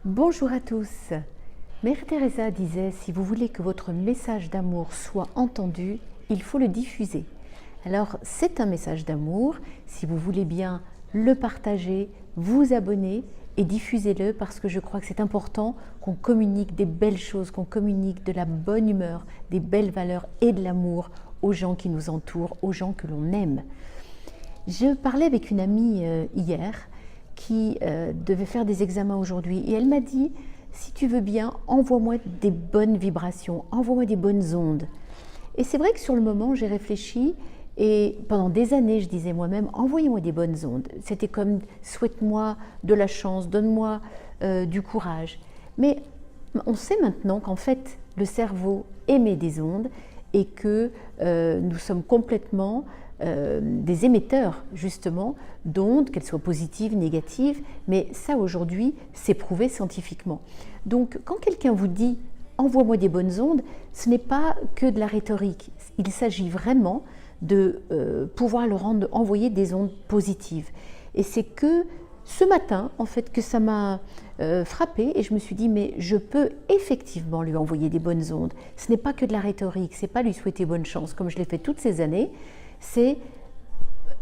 Bonjour à tous. Mère Teresa disait, si vous voulez que votre message d'amour soit entendu, il faut le diffuser. Alors c'est un message d'amour, si vous voulez bien le partager, vous abonner et diffusez-le parce que je crois que c'est important qu'on communique des belles choses, qu'on communique de la bonne humeur, des belles valeurs et de l'amour aux gens qui nous entourent, aux gens que l'on aime. Je parlais avec une amie hier qui devait faire des examens aujourd'hui et elle m'a dit, si tu veux bien, envoie-moi des bonnes vibrations, envoie-moi des bonnes ondes. Et c'est vrai que sur le moment, j'ai réfléchi et pendant des années, je disais moi-même, envoyez-moi des bonnes ondes. C'était comme, souhaite-moi de la chance, donne-moi du courage. Mais on sait maintenant qu'en fait, le cerveau émet des ondes et que nous sommes complètement des émetteurs justement d'ondes, qu'elles soient positives, négatives, mais ça aujourd'hui c'est prouvé scientifiquement. Donc quand quelqu'un vous dit envoie-moi des bonnes ondes, ce n'est pas que de la rhétorique, il s'agit vraiment de pouvoir leur envoyer des ondes positives. Et c'est que ce matin en fait que ça m'a frappée et je me suis dit mais je peux effectivement lui envoyer des bonnes ondes. Ce n'est pas que de la rhétorique, c'est pas lui souhaiter bonne chance comme je l'ai fait toutes ces années. C'est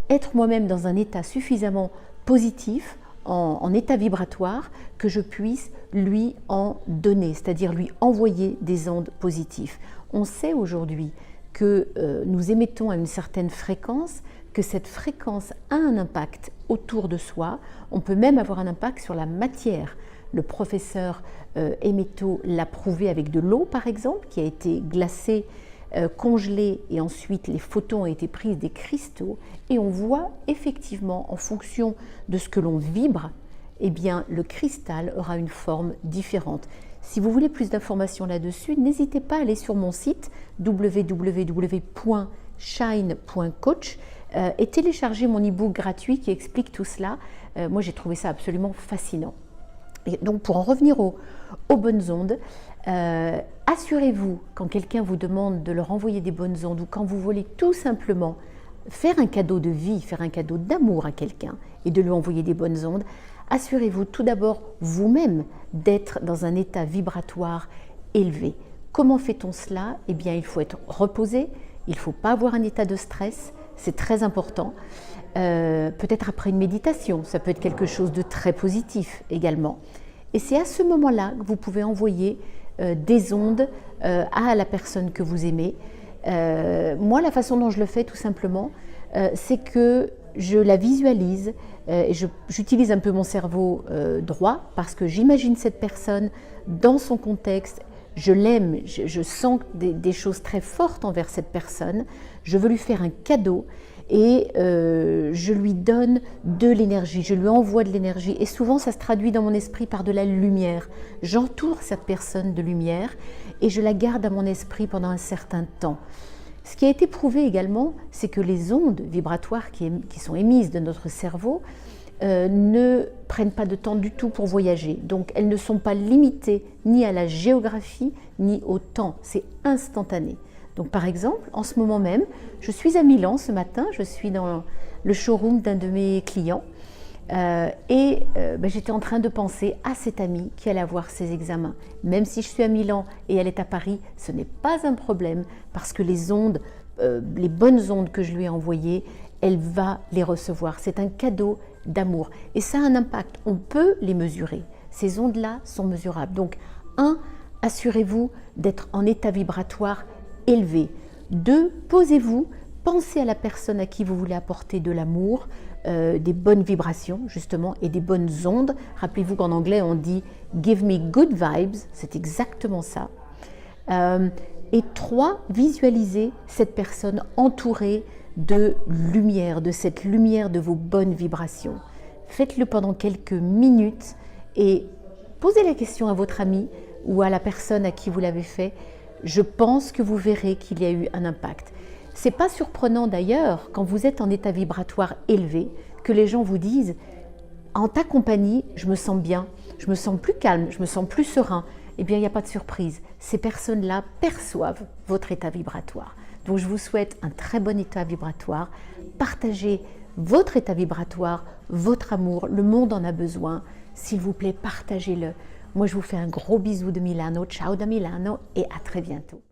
être moi-même dans un état suffisamment positif, en état vibratoire, que je puisse lui en donner, c'est-à-dire lui envoyer des ondes positives. On sait aujourd'hui que nous émettons à une certaine fréquence, que cette fréquence a un impact autour de soi. On peut même avoir un impact sur la matière. Le professeur Emetto l'a prouvé avec de l'eau, par exemple, qui a été glacée, congelés et ensuite les photos ont été prises des cristaux et on voit effectivement en fonction de ce que l'on vibre, eh bien le cristal aura une forme différente. Si vous voulez plus d'informations là-dessus, n'hésitez pas à aller sur mon site www.shine.coach et télécharger mon e-book gratuit qui explique tout cela. Moi j'ai trouvé ça absolument fascinant. Et donc pour en revenir aux bonnes ondes, assurez-vous quand quelqu'un vous demande de leur envoyer des bonnes ondes ou quand vous voulez tout simplement faire un cadeau de vie, faire un cadeau d'amour à quelqu'un et de lui envoyer des bonnes ondes, assurez-vous tout d'abord vous-même d'être dans un état vibratoire élevé. Comment fait-on cela? Eh bien il faut être reposé, il ne faut pas avoir un état de stress, c'est très important. Peut-être après une méditation, ça peut être quelque chose de très positif également. Et c'est à ce moment-là que vous pouvez envoyer des ondes à la personne que vous aimez. Moi, la façon dont je le fais tout simplement, c'est que je la visualise et j'utilise un peu mon cerveau droit parce que j'imagine cette personne dans son contexte. Je l'aime, je sens des choses très fortes envers cette personne. Je veux lui faire un cadeau et je lui donne de l'énergie, je lui envoie de l'énergie et souvent ça se traduit dans mon esprit par de la lumière. J'entoure cette personne de lumière et je la garde à mon esprit pendant un certain temps. Ce qui a été prouvé également, c'est que les ondes vibratoires qui sont émises de notre cerveau ne prennent pas de temps du tout pour voyager. Donc elles ne sont pas limitées ni à la géographie ni au temps, c'est instantané. Donc par exemple, en ce moment même, je suis à Milan ce matin, je suis dans le showroom d'un de mes clients j'étais en train de penser à cette amie qui allait avoir ses examens. Même si je suis à Milan et elle est à Paris, ce n'est pas un problème parce que les ondes, les bonnes ondes que je lui ai envoyées, elle va les recevoir. C'est un cadeau d'amour et ça a un impact, on peut les mesurer. Ces ondes-là sont mesurables. Donc, assurez-vous d'être en état vibratoire élevé. 2, posez-vous, pensez à la personne à qui vous voulez apporter de l'amour, des bonnes vibrations justement et des bonnes ondes. Rappelez-vous qu'en anglais on dit « give me good vibes », c'est exactement ça. Et 3, visualisez cette personne entourée de lumière, de cette lumière de vos bonnes vibrations. Faites-le pendant quelques minutes et posez la question à votre ami ou à la personne à qui vous l'avez fait. Je pense que vous verrez qu'il y a eu un impact. C'est pas surprenant d'ailleurs, quand vous êtes en état vibratoire élevé, que les gens vous disent « en ta compagnie, je me sens bien, je me sens plus calme, je me sens plus serein ». Eh bien, il n'y a pas de surprise. Ces personnes-là perçoivent votre état vibratoire. Donc, je vous souhaite un très bon état vibratoire. Partagez votre état vibratoire, votre amour. Le monde en a besoin. S'il vous plaît, partagez-le. Moi, je vous fais un gros bisou de Milano. Ciao da Milano et à très bientôt.